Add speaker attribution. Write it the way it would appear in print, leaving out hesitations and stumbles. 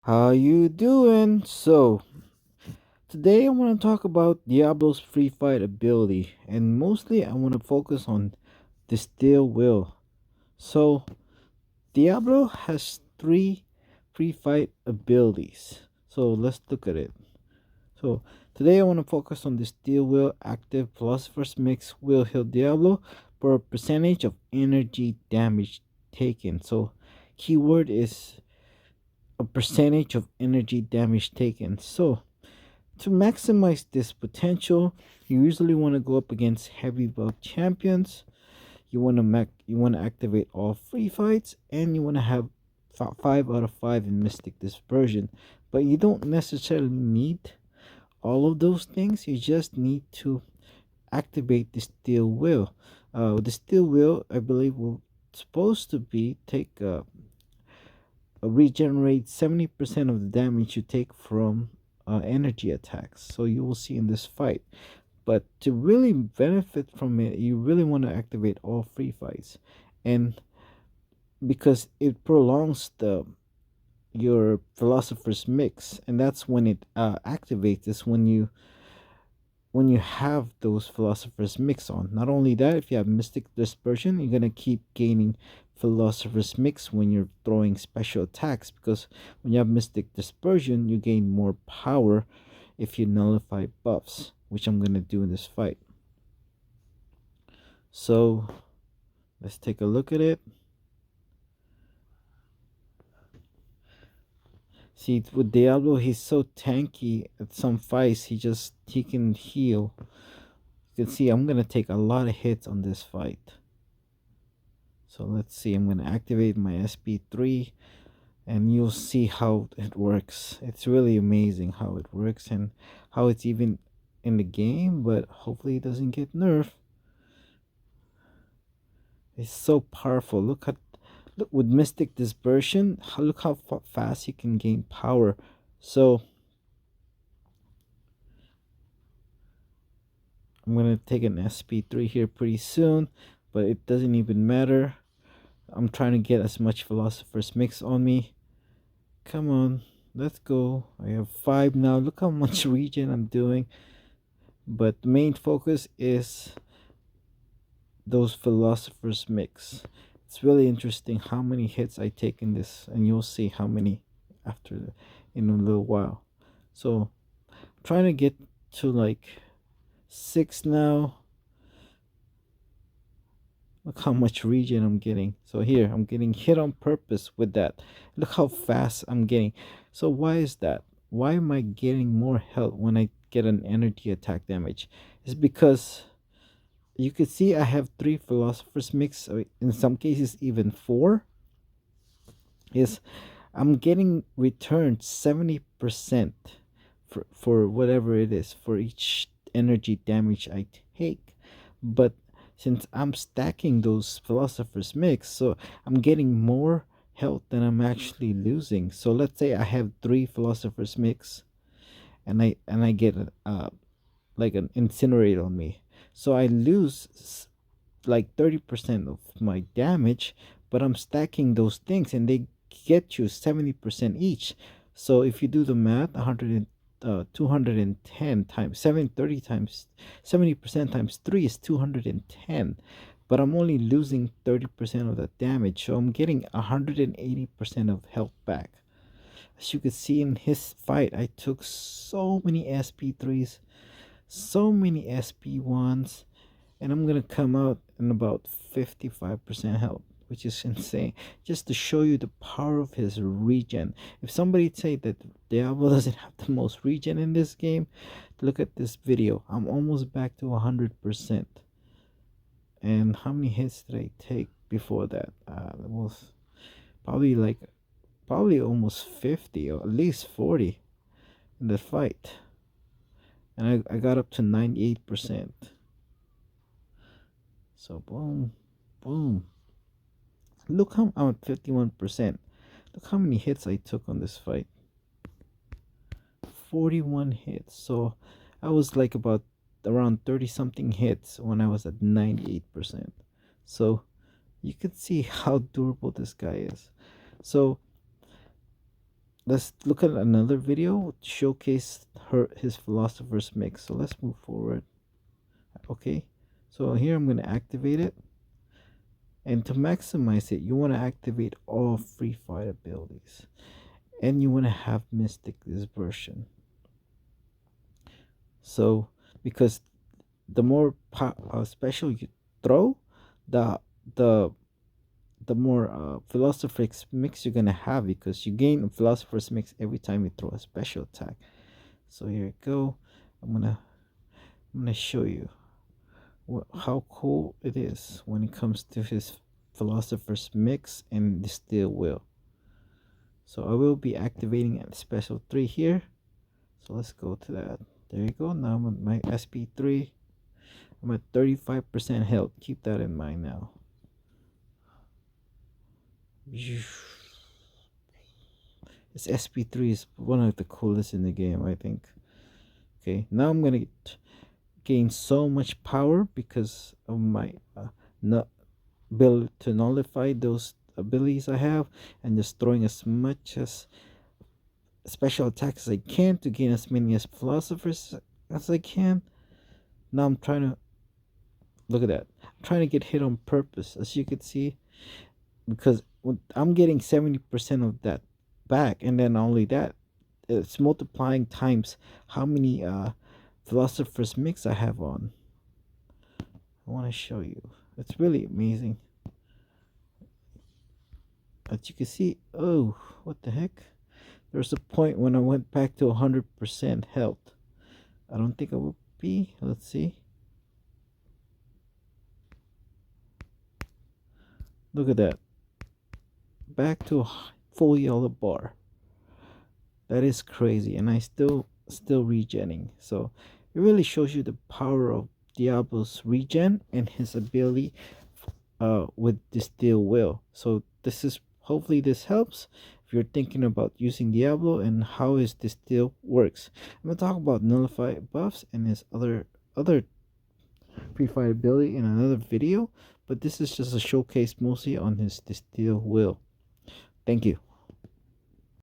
Speaker 1: How you doing? Today I want to talk about Diablo's free fight ability, and mostly I want to focus on Distilled Will. So, Diablo has three free fight abilities. So, let's look at it. So, today I want to focus on Distilled Will active Philosopher's Mix will heal Diablo for a percentage of energy damage taken. So, keyword is a percentage of energy damage taken. So, to maximize this potential, you usually want to go up against heavy buff champions. You want to activate all free fights, and you want to have 5 out of 5 in Mystic Dispersion. But you don't necessarily need all of those things. You just need to activate the Steel Will. The Steel Will, I believe, will supposed to be take regenerate 70% of the damage you take from energy attacks. So you will see in this fight. But to really benefit from it, you really want to activate all free fights, and because it prolongs the your philosopher's mix, and that's when it activates. Is when you have those philosophers mix on. Not only that, if you have mystic dispersion, you're gonna keep gaining philosophers mix when you're throwing special attacks, because when you have mystic dispersion, you gain more power if you nullify buffs, which I'm gonna do in this fight. So let's take a look at it. See, with Diablo, he's so tanky at some fights. He can heal. You can see I'm gonna take a lot of hits on this fight. So let's see, I'm going to activate my SP3, and you'll see how it works. It's really amazing how it works and how it's even in the game, but hopefully it doesn't get nerfed. It's so powerful. Look with Mystic Dispersion, look how fast you can gain power. So I'm going to take an SP3 here pretty soon, but it doesn't even matter. I'm trying to get as much Philosopher's Mix on me. Come on, let's go. I have 5 now. Look how much regen I'm doing. But the main focus is those philosophers mix. It's really interesting how many hits I take in this, and you'll see how many in a little while. So I'm trying to get to like 6 now. Look how much regen I'm getting. So here, I'm getting hit on purpose with that. Look how fast I'm getting. So why is that? Why am I getting more health when I get an energy attack damage? It's because you could see I have 3 philosophers mix, in some cases even 4. Is I'm getting returned 70% for whatever it is for each energy damage I take. But since I'm stacking those philosophers mix, so I'm getting more health than I'm actually losing. So let's say I have 3 philosophers mix, and I get like an incinerator on me. So I lose like 30% of my damage, but I'm stacking those things and they get you 70% each. So if you do the math, 210 times 730 times 70% times 3 is 210, but I'm only losing 30% of the damage, so I'm getting 180% of health back. As you could see in his fight, I took so many SP3s, so many SP1s, and I'm gonna come out in about 55% health, which is insane. Just to show you the power of his regen. If somebody say that Diablo doesn't have the most regen in this game, look at this video. I'm almost back to 100%. And how many hits did I take before that? It was probably like probably almost 50 or at least 40 in the fight, and I got up to 98%. So boom, boom. Look how I'm at 51%. Look how many hits I took on this fight. 41 hits. So I was like about around 30 something hits when I was at 98%. So you could see how durable this guy is. So let's look at another video to showcase his philosopher's mix. So let's move forward. Okay, so here I'm going to activate it, and to maximize it you want to activate all free fight abilities, and you want to have mystic this version. So because the more special you throw, the the the more philosopher's mix you're gonna have, because you gain a philosopher's mix every time you throw a special attack. So here we go. I'm gonna show you how cool it is when it comes to his philosopher's mix and Distilled will. So I will be activating a special 3 here. So let's go to that. There you go. Now I'm at my SP3. I'm at 35% health. Keep that in mind now. This SP3 is one of the coolest in the game, I think. Okay, now I'm gonna gain so much power because of my ability to nullify those abilities I have, and just throwing as much as special attacks as I can to gain as many as philosophers as I can. Now I'm trying to look at that. I'm trying to get hit on purpose, as you can see, because I'm getting 70% of that back, and then only that, it's multiplying times how many philosophers mix I have on. I want to show you. It's really amazing. As you can see, oh, what the heck? There's a point when I went back to 100% health. I don't think I will be. Let's see. Look at that. Back to a full yellow bar. That is crazy, and I still regenning. So it really shows you the power of Diablo's regen and his ability with Distilled will. So this is, hopefully this helps if you're thinking about using Diablo and how his Distill works. I'm gonna talk about nullify buffs and his other pre-fight ability in another video, but this is just a showcase mostly on his Distill will. Thank you.